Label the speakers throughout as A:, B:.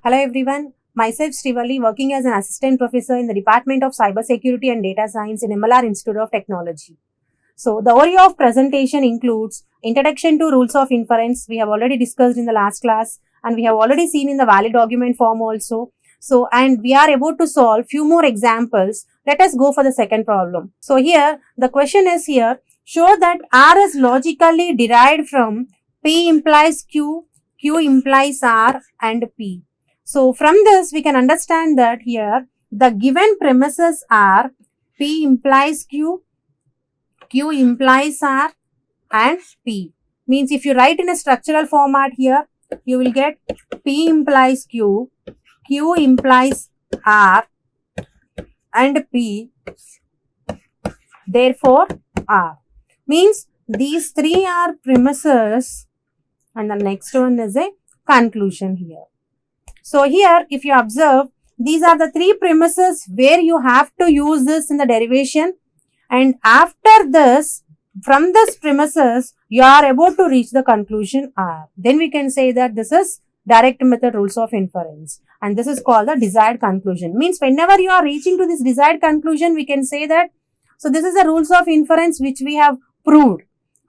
A: Hello everyone, myself Srivalli, working as an assistant professor in the Department of Cybersecurity and Data Science in MLR Institute of Technology. So the overview of presentation includes introduction to rules of inference. We have already discussed in the last class and we have already seen in the valid document form also. So, and we are able to solve few more examples. Let us go for the second problem. So here, the question is here, show that R is logically derived from P implies Q, Q implies R and P. So from this, we can understand that here, the given premises are P implies Q, Q implies R and P. Means if you write in a structural format here, you will get P implies Q, Q implies R and P, therefore R. Means these three are premises and the next one is a conclusion here. So here if you observe, these are the three premises where you have to use this in the derivation, and after this, from this premises, you are able to reach the conclusion R. Then we can say that this is direct method rules of inference and this is called the desired conclusion. Means whenever you are reaching to this desired conclusion, we can say that, so this is the rules of inference which we have proved.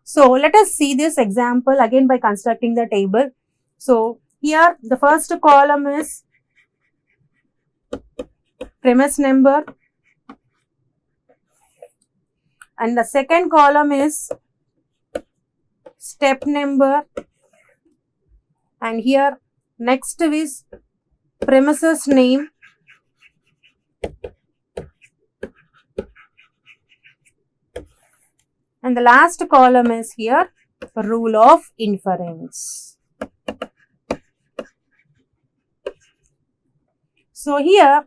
A: So let us see this example again by constructing the table. So here the first column is premise number and the second column is step number, and here next is premises name, and the last column is here rule of inference. So here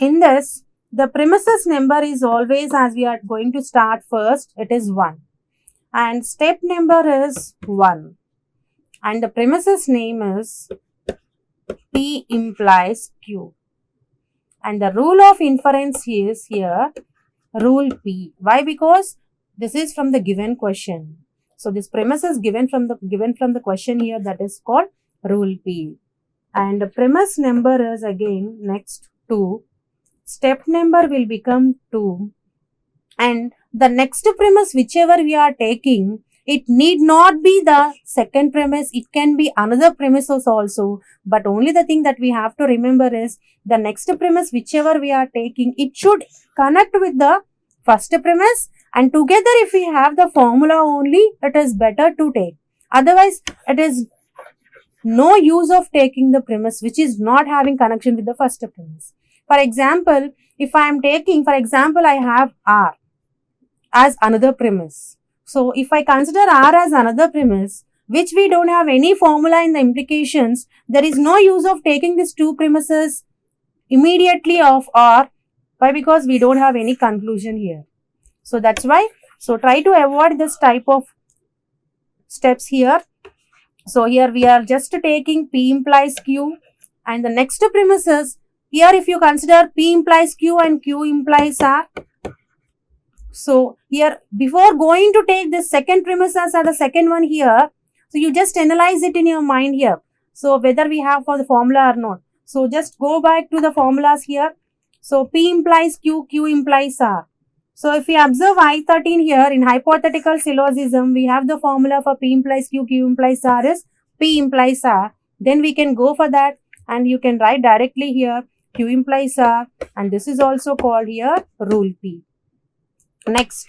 A: in this, the premises number is always, as we are going to start first, it is 1 and step number is 1 and the premises name is P implies Q and the rule of inference is here rule P. Why? Because this is from the given question. So this premise is given from the question here, that is called rule P. And the premise number is again next 2. Step number will become 2. And the next premise whichever we are taking, it need not be the second premise. It can be another premises also. But only the thing that we have to remember is the next premise whichever we are taking, it should connect with the first premise. And together if we have the formula only, it is better to take. Otherwise, it is no use of taking the premise which is not having connection with the first premise. For example, if I am taking, for example, I have R as another premise. So if I consider R as another premise, which we don't have any formula in the implications, there is no use of taking these two premises immediately of R. Why? Because we don't have any conclusion here. So that's why. So try to avoid this type of steps here. So here we are just taking P implies Q and the next premises, here if you consider P implies Q and Q implies R. So here before going to take this second premises or the second one here, so you just analyze it in your mind here. So whether we have for the formula or not. So just go back to the formulas here. So P implies Q, Q implies R. So if we observe I13 here in hypothetical syllogism, we have the formula for P implies Q, Q implies R is P implies R. Then we can go for that and you can write directly here Q implies R and this is also called here rule P. Next,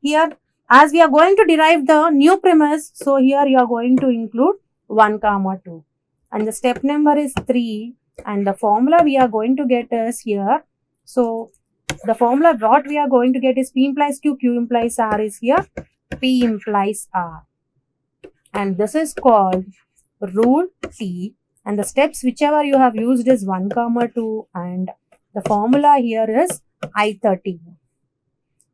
A: here as we are going to derive the new premise, so here you are going to include 1, 2 and the step number is 3 and the formula we are going to get is here. So the formula what we are going to get is P implies Q, Q implies R is here P implies R and this is called rule T and the steps whichever you have used is 1, 2 and the formula here is I13.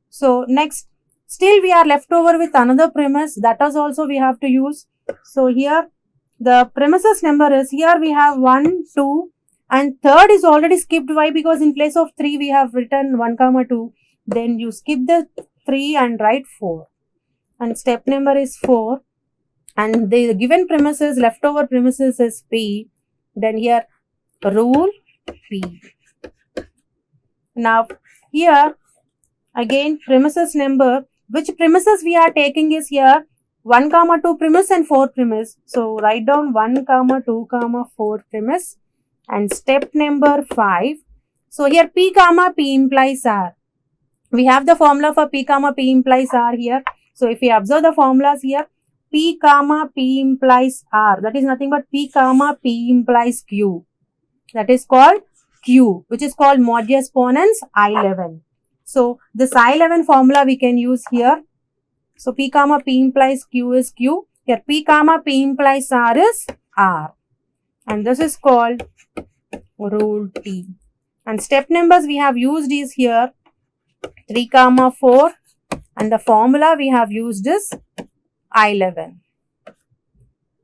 A: So next, still we are left over with another premise, that is also we have to use. So here the premises number is, here we have 1, 2 and third is already skipped. Why? Because in place of 3 we have written 1, 2. Then you skip the 3 and write 4. And step number is 4. And the given premises, leftover premises is P. Then here rule P. Now here again premises number. Which premises we are taking is here 1, 2 premise and 4 premise. So write down 1, 2, 4 premise and step number 5. So here P, P implies R. We have the formula for P, P implies R here. So if we observe the formulas here, P, P implies R. That is nothing but P, P implies Q. That is called Q, which is called modulus ponens I11. So this I11 formula we can use here. So P, P implies Q is Q. Here P, P implies R is R. And this is called rule T. And step numbers we have used is here 3, 4. And the formula we have used is I11.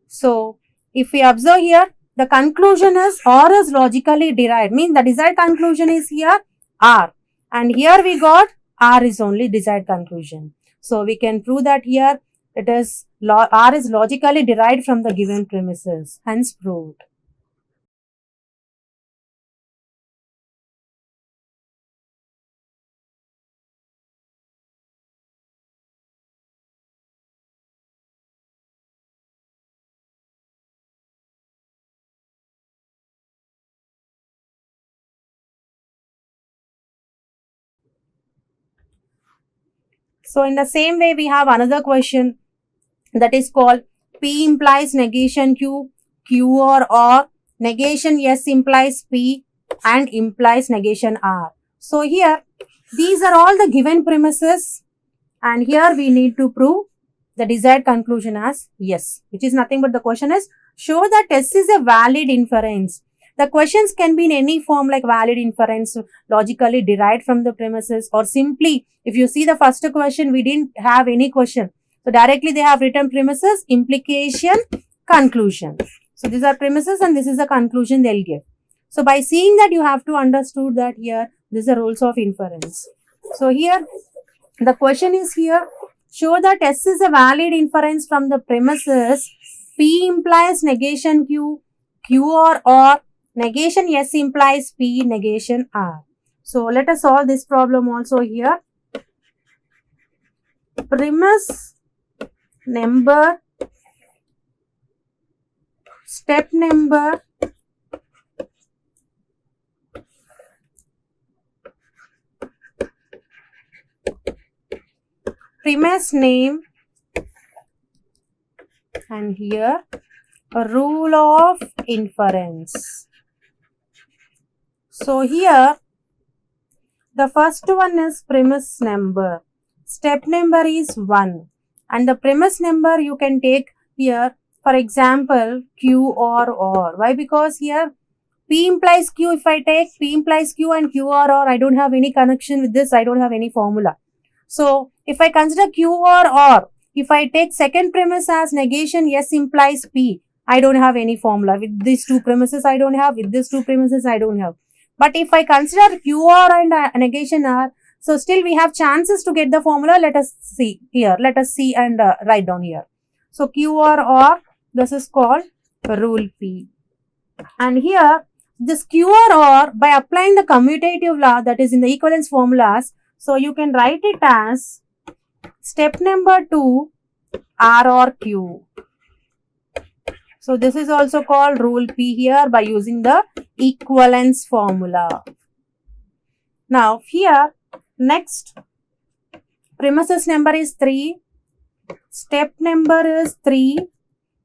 A: So if we observe here, the conclusion is R is logically derived. Means the desired conclusion is here R. And here we got R is only desired conclusion. So we can prove that here it is R is logically derived from the given premises. Hence proved. So in the same way, we have another question that is called P implies negation Q, Q or R, negation S implies P and implies negation R. So here, these are all the given premises and here we need to prove the desired conclusion as yes, which is nothing but the question is show that S is a valid inference. The questions can be in any form like valid inference, logically derived from the premises, or simply, if you see the first question, we didn't have any question. So directly they have written premises, implication, conclusion. So these are premises and this is the conclusion they'll give. So by seeing that, you have to understood that here, these are rules of inference. So here, the question is here, show that S is a valid inference from the premises. P implies negation Q, Q or R. Negation S implies P, negation R. So let us solve this problem also here. Premise number, step number, premise name, and here a rule of inference. So here the first one is premise number. Step number is 1 and the premise number you can take here, for example, Q or R. Why? Because here P implies Q. If I take P implies Q and Q or R, I don't have any connection with this. I don't have any formula. So if I consider Q or R, if I take second premise as negation S implies P, I don't have any formula. With these two premises I don't have, with these two premises I don't have. But if I consider QR and negation R, so still we have chances to get the formula. Let us see here. Let us see and write down here. So QR or this is called rule P. And here this QR or by applying the commutative law that is in the equivalence formulas, so you can write it as step number 2 R or Q. So this is also called rule P here by using the equivalence formula. Now here next premises number is 3, step number is 3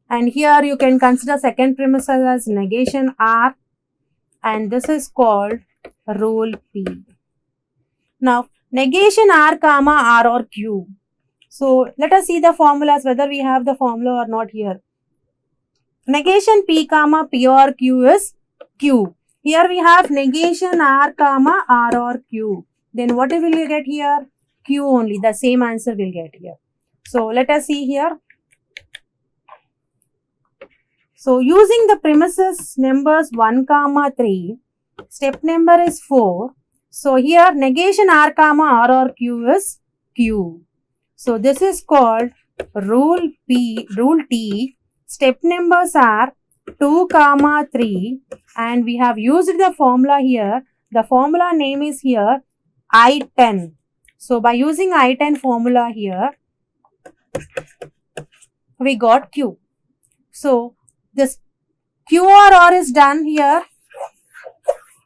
A: and here you can consider second premises as negation R and this is called rule P. Now negation R comma R or Q. So let us see the formulas whether we have the formula or not here. Negation P comma P or Q is Q. Here we have negation R comma R or Q. Then what will you get here? Q only. The same answer will get here. So let us see here. So using the premises numbers 1 comma 3, step number is 4. So here negation R comma R or Q is Q. So this is called rule P, rule T. Step numbers are 2 comma 3, and we have used the formula here. The formula name is here I10. So by using I10 formula here, we got Q. So this QRR is done here.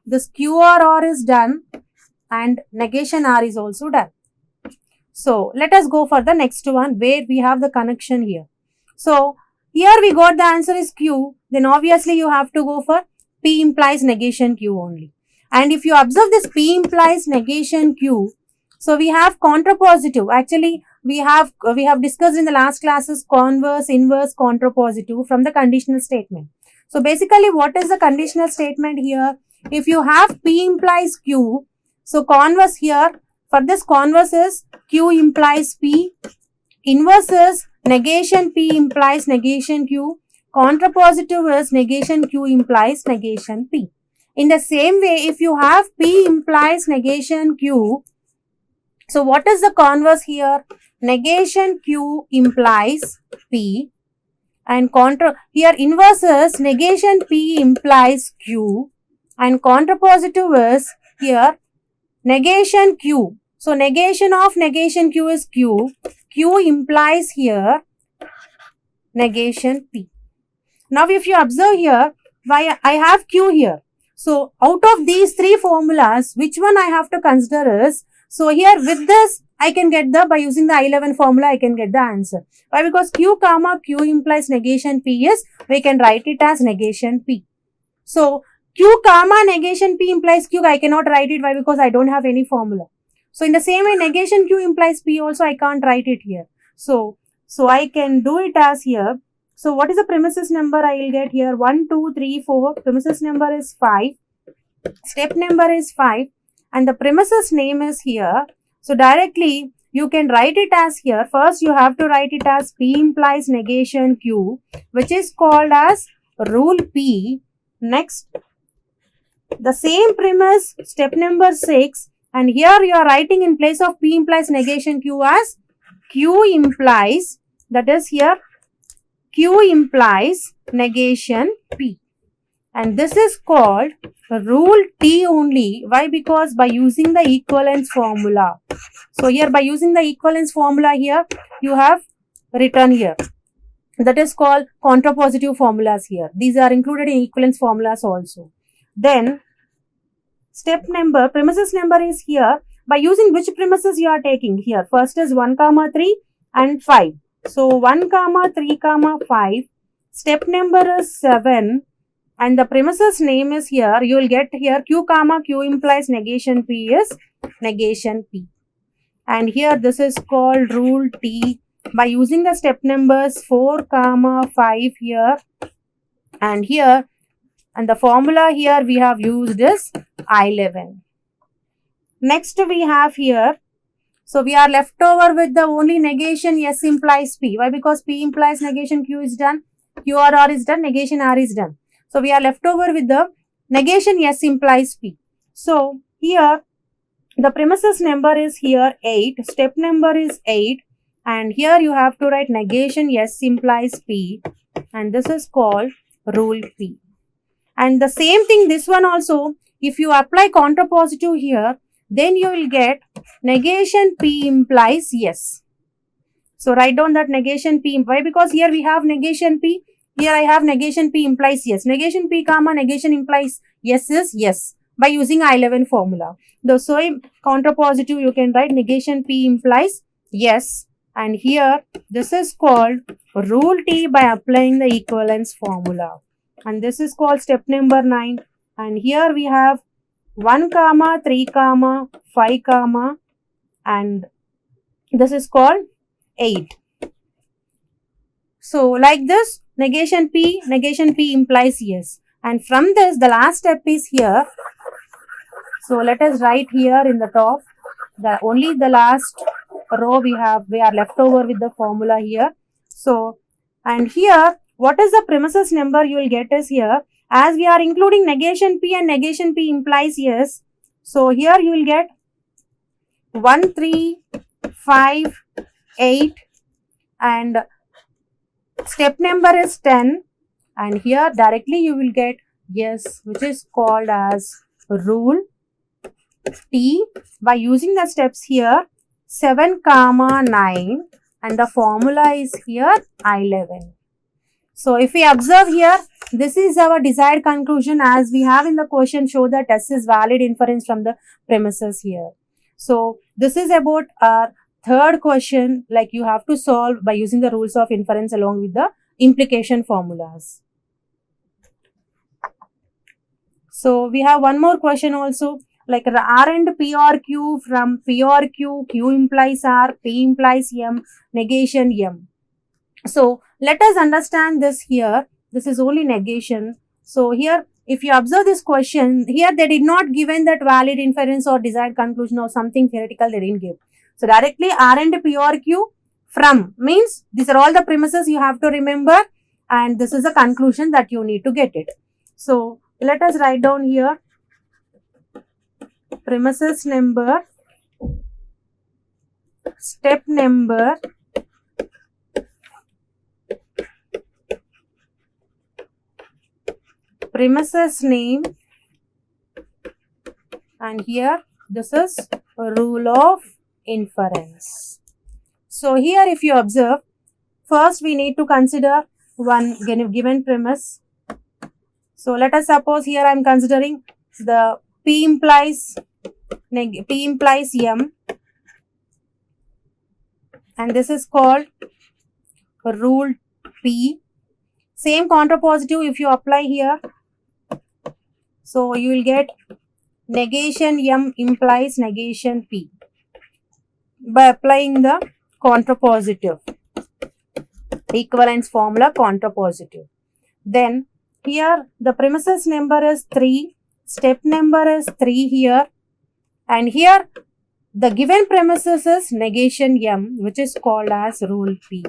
A: This QRR is done and negation R is also done. So let us go for the next one where we have the connection here. So here we got the answer is Q. Then obviously you have to go for P implies negation Q only. And if you observe this P implies negation Q, so we have contrapositive. Actually, we have discussed in the last classes converse, inverse, contrapositive from the conditional statement. So basically, what is the conditional statement here? If you have P implies Q, so converse here, for this converse is Q implies P, inverse is negation P implies negation Q, contrapositive is negation Q implies negation P. In the same way, if you have P implies negation Q, so what is the converse here? Negation Q implies P, and here inverse is negation P implies Q, and contrapositive is here negation Q. So negation of negation Q is Q. Q implies here negation P. Now if you observe here, why I have Q here. So out of these three formulas, which one I have to consider is, so here with this I can get by using the I11 formula I can get the answer. Why? Because Q comma Q implies negation P is, we can write it as negation P. So Q comma negation P implies Q, I cannot write it. Why? Because I don't have any formula. So in the same way, negation Q implies P also, I can't write it here. So I can do it as here. So what is the premises number I will get here? 1, 2, 3, 4. Premises number is 5. Step number is 5. And the premises name is here. So directly you can write it as here. First you have to write it as P implies negation Q, which is called as rule P. Next, the same premise, step number 6. And here you are writing in place of P implies negation Q as Q implies, that is here Q implies negation P. And this is called rule T only. Why? Because by using the equivalence formula. So here by using the equivalence formula here, you have written here. That is called contrapositive formulas here. These are included in equivalence formulas also. Then step number, premises number is here. By using which premises you are taking here? First is 1, 3 and 5. So 1, 3, 5. Step number is 7. And the premises name is here. You will get here Q comma Q implies negation P is negation P. And here this is called rule T. By using the step numbers 4, 5 here. And here. And the formula here we have used is I11. Next we have here, so we are left over with the only negation S implies P. Why? Because P implies negation Q is done, QRR is done, negation R is done. So we are left over with the negation S implies P. So here the premises number is here 8, step number is 8, and here you have to write negation S implies P, and this is called rule P. And the same thing, this one also, if you apply contrapositive here, then you will get negation P implies yes. So write down that negation P. Why? Because here we have negation P. Here I have negation P implies yes. Negation P comma negation implies yes is yes. By using I11 formula. So in contrapositive you can write negation P implies yes. And here this is called rule T by applying the equivalence formula. And this is called step number 9. And here we have 1, 3, 5, and this is called 8. So like this, negation P implies yes. And from this, the last step is here. So let us write here in the top, only the last row we are left over with the formula here. So, and here, what is the premises number you will get is here. As we are including negation P and negation P implies yes. So here you will get 1, 3, 5, 8, and step number is 10. and here directly you will get yes, which is called as rule T by using the steps here 7 comma 9 and the formula is here I11. So if we observe here, this is our desired conclusion as we have in the question show that S is valid inference from the premises here. So this is about our third question, like you have to solve by using the rules of inference along with the implication formulas. So we have one more question also, like R and P or Q from P or Q, Q implies R, P implies M, negation M. So let us understand this here. This is only negation. So here, if you observe this question, here they did not given that valid inference or desired conclusion or something theoretical they didn't give. So directly R and P or Q from means these are all the premises you have to remember and this is a conclusion that you need to get it. So let us write down here premises number, step number, premises name, and here this is rule of inference. So here if you observe, first we need to consider one given premise. So let us suppose here I am considering the P implies M and this is called rule P. Same contrapositive if you apply here. So you will get negation M implies negation P by applying the contrapositive equivalence formula contrapositive. Then here the premises number is 3, step number is 3 here, and here the given premises is negation M, which is called as rule P.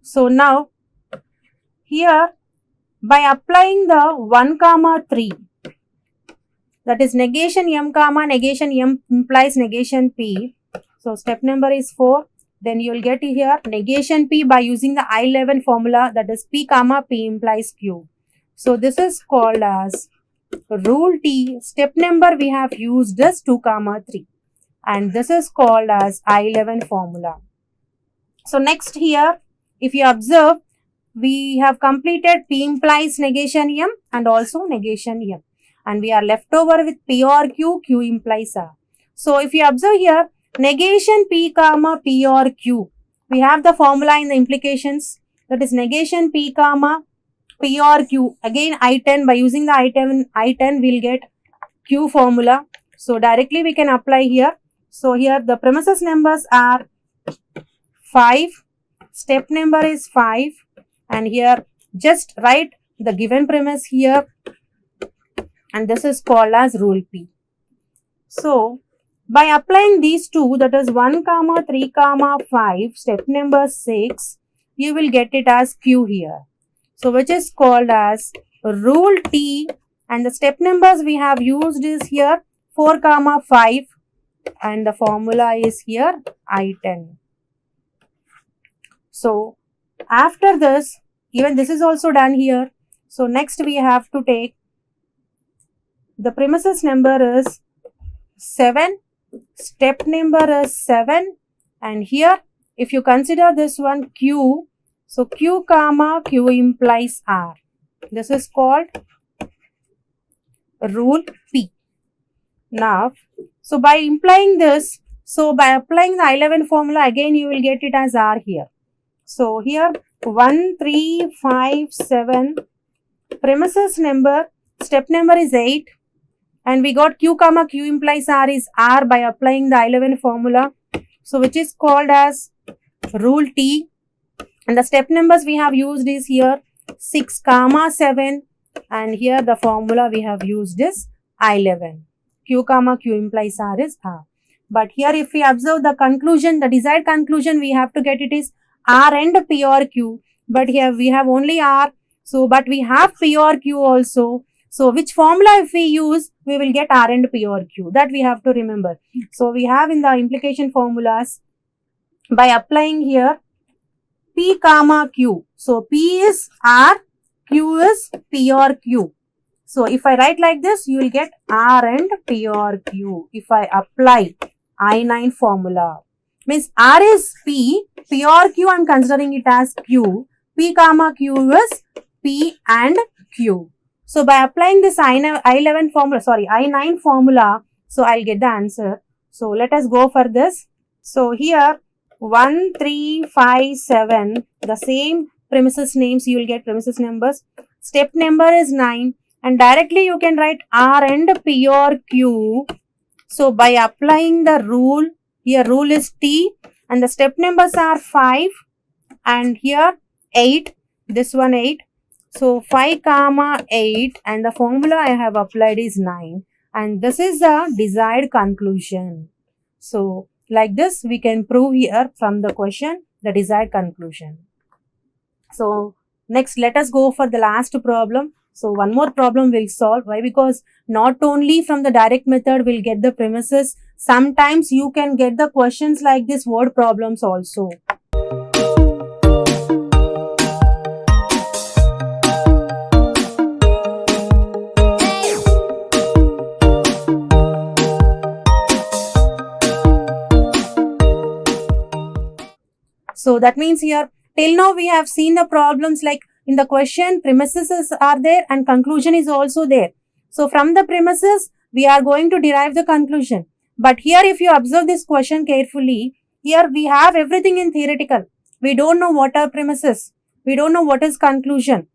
A: So now here by applying the 1 comma 3, that is negation M comma negation M implies negation P. So step number is 4. Then you will get here negation P by using the I11 formula, that is P comma P implies Q. So this is called as rule T. Step number we have used is 2 comma 3 and this is called as I11 formula. So next here if you observe, we have completed P implies negation M and also negation M and we are left over with P or Q, Q implies R. So if you observe here negation P comma P or Q, we have the formula in the implications, that is negation P comma P or Q, again I10 by using the I10 we'll get Q formula. So directly we can apply here. So here the premises numbers are 5, step number is 5 and here just write the given premise here and this is called as rule P. So by applying these two, that is 1 comma 3 comma 5, step number 6, you will get it as Q here. So which is called as rule T and the step numbers we have used is here 4 comma 5 and the formula is here I10. So after this, even this is also done here. So next we have to take the premises number is 7, step number is 7 and here if you consider this one Q, so Q comma Q implies R. This is called rule P. Now, so by implying this, so by applying the I11 formula again you will get it as R here. So here 1, 3, 5, 7, premises number, step number is 8 and we got Q comma Q implies R is R by applying the I11 formula. So which is called as rule T and the step numbers we have used is here 6 comma 7 and here the formula we have used is I11. Q comma Q implies R is R. But here if we observe the conclusion, the desired conclusion we have to get it is R and P or Q, but here we have only R. So but we have P or Q also. So which formula if we use, we will get R and P or Q, that we have to remember. So we have in the implication formulas by applying here P P comma Q. So P is R, Q is P or Q. So if I write like this, you will get R and P or Q. If I apply I9 formula, means R is P, P or Q I am considering it as Q. P comma Q is P and Q. So by applying this I9 formula, so I'll get the answer. So let us go for this. So here 1, 3, 5, 7, the same premises names, you will get premises numbers. Step number is 9 and directly you can write R and P or Q. So by applying the rule, here rule is T and the step numbers are 5 and here 8, this one 8. So 5 comma 8 and the formula I have applied is 9 and this is the desired conclusion. So like this we can prove here from the question the desired conclusion. So next let us go for the last problem. So one more problem we'll solve. Why? Because not only from the direct method we'll get the premises, sometimes you can get the questions like this word problems also. So that means here till now we have seen the problems like in the question premises are there and conclusion is also there. So from the premises we are going to derive the conclusion. But here if you observe this question carefully, here we have everything in theoretical. We don't know what are premises. We don't know what is conclusion.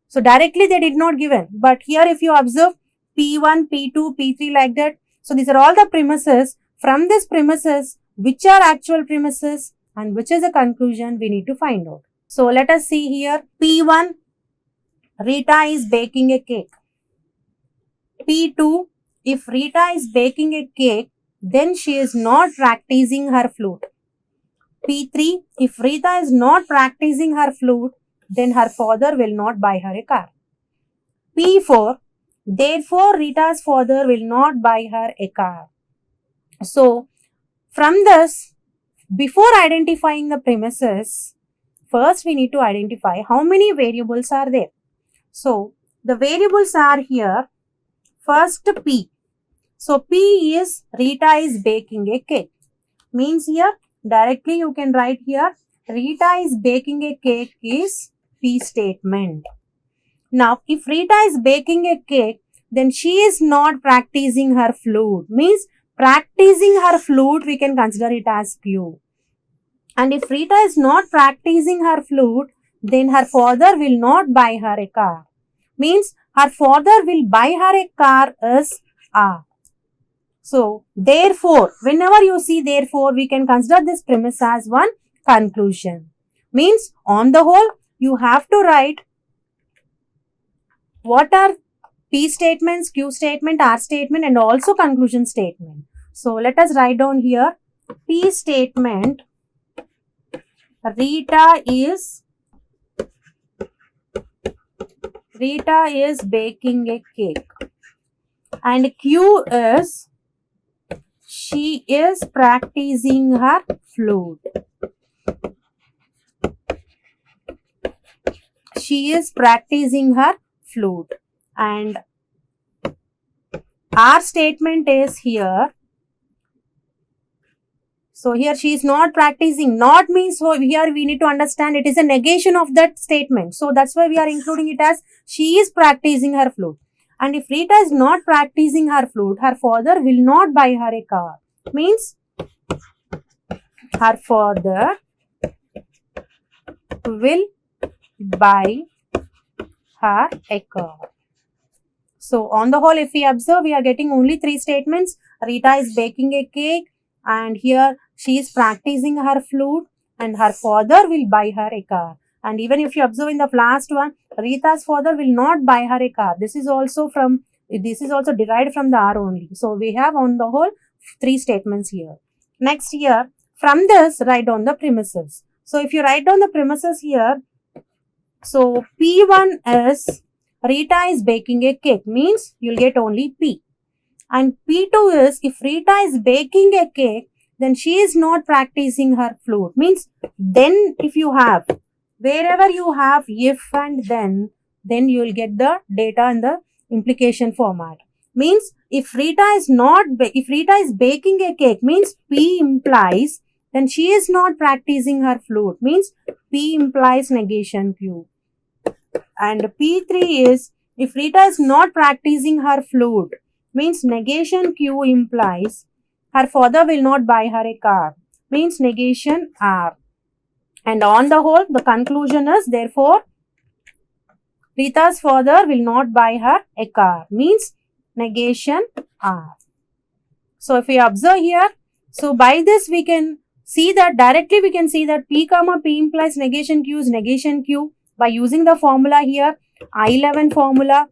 A: So directly they did not given. But here if you observe P1, P2, P3 like that. So these are all the premises. From this premises, which are actual premises and which is the conclusion we need to find out. So let us see here. P1, Rita is baking a cake. P2, if Rita is baking a cake, then she is not practicing her flute. P3, if Rita is not practicing her flute, then her father will not buy her a car. P4, therefore Rita's father will not buy her a car. So from this, before identifying the premises, first we need to identify how many variables are there. So the variables are here. First P. So P is Rita is baking a cake. Means here directly you can write here Rita is baking a cake is P statement. Now if Rita is baking a cake, then she is not practicing her flute. Means practicing her flute we can consider it as Q. And if Rita is not practicing her flute, then her father will not buy her a car. Means her father will buy her a car is R. So therefore, whenever you see therefore, we can consider this premise as one conclusion. Means on the whole, you have to write what are P statements, Q statement, R statement and also conclusion statement. So let us write down here P statement. Rita is baking a cake and Q is she is practicing her flute. She is practicing her flute and our statement is here. So here she is not practicing. Not means so here we need to understand it is a negation of that statement. So that's why we are including it as she is practicing her flute. And if Rita is not practicing her flute, her father will not buy her a car. Means her father will buy her a car. So on the whole, if we observe, we are getting only 3 statements. Rita is baking a cake and here she is practicing her flute and her father will buy her a car. And even if you observe in the last one, Rita's father will not buy her a car. This is also derived from the R only. So we have on the whole 3 statements here. Next here, from this write down the premises. So if you write down the premises here, so P1 is Rita is baking a cake, means you'll get only P. And P2 is if Rita is baking a cake, then she is not practicing her flute. Means then if you have Wherever you have if and then you will get the data in the implication format. Means if Rita is baking a cake, means P implies then she is not practicing her flute, means P implies negation Q. And P3 is if Rita is not practicing her flute, means negation Q implies her father will not buy her a car, means negation R. And on the whole, the conclusion is therefore Rita's father will not buy her a car, means negation R. So if we observe here, so by this we can see that directly we can see that P comma P implies negation Q is negation Q by using the formula here, I11 formula,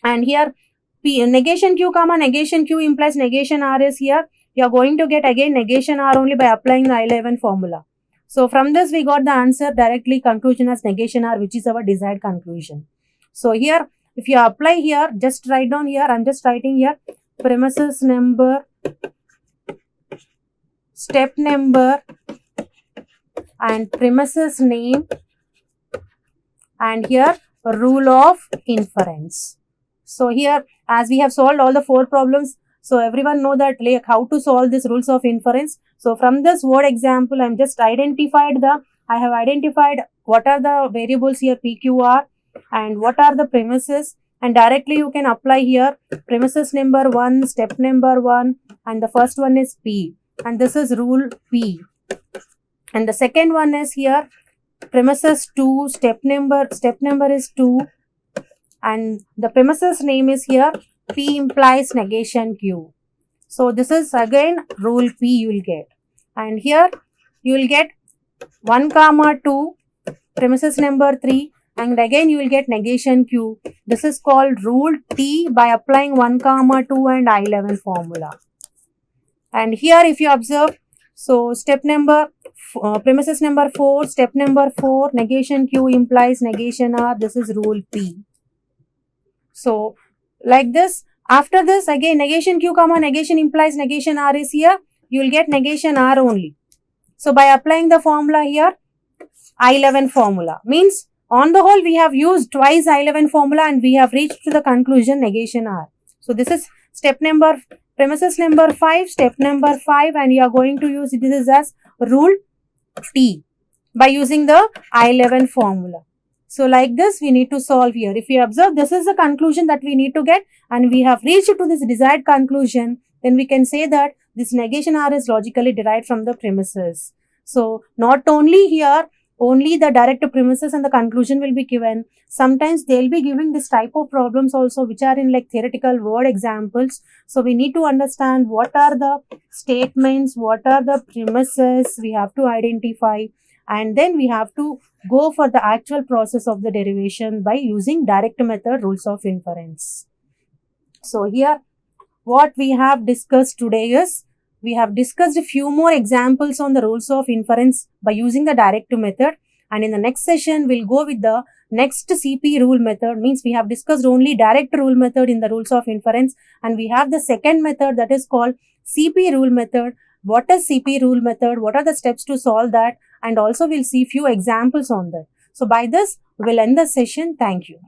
A: and here P negation Q comma negation Q implies negation R is here. You are going to get again negation R only by applying the I11 formula. So from this we got the answer directly, conclusion as negation R, which is our desired conclusion. So here if you apply here, just write down here, I am just writing here premises number, step number and premises name, and here rule of inference. So here as we have solved all the 4 problems, so everyone know that like how to solve this rules of inference. So from this word example, I have identified what are the variables here PQR and what are the premises, and directly you can apply here premises number 1, step number 1, and the first one is P, and this is rule P. And the second one is here premises 2, step number is 2, and the premises name is here P implies negation Q. So this is again rule P you will get, and here you will get 1 comma 2, premises number 3, and again you will get negation Q. This is called rule T by applying 1 comma 2 and I11 formula. And here if you observe, so step number premises number 4, step number 4, negation Q implies negation R. This is rule P. So like this, after this again negation Q comma negation implies negation R is here, you will get negation R only. So by applying the formula here, I11 formula, means on the whole we have used twice I11 formula and we have reached to the conclusion negation R. So this is step number, premises number 5, step number 5, and you are going to use this as rule T by using the I11 formula. So like this we need to solve here. If you observe, this is the conclusion that we need to get, and we have reached to this desired conclusion, then we can say that this negation R is logically derived from the premises. So not only here, only the direct premises and the conclusion will be given. Sometimes they will be giving this type of problems also which are in like theoretical word examples. So we need to understand what are the statements, what are the premises we have to identify, and then we have to go for the actual process of the derivation by using direct method rules of inference. So here what we have discussed today is, we have discussed a few more examples on the rules of inference by using the direct method, and in the next session we'll go with the next CP rule method. Means we have discussed only direct rule method in the rules of inference, and we have the second method that is called CP rule method. What is CP rule method? What are the steps to solve that? And also we'll see few examples on that. So by this we'll end the session. Thank you.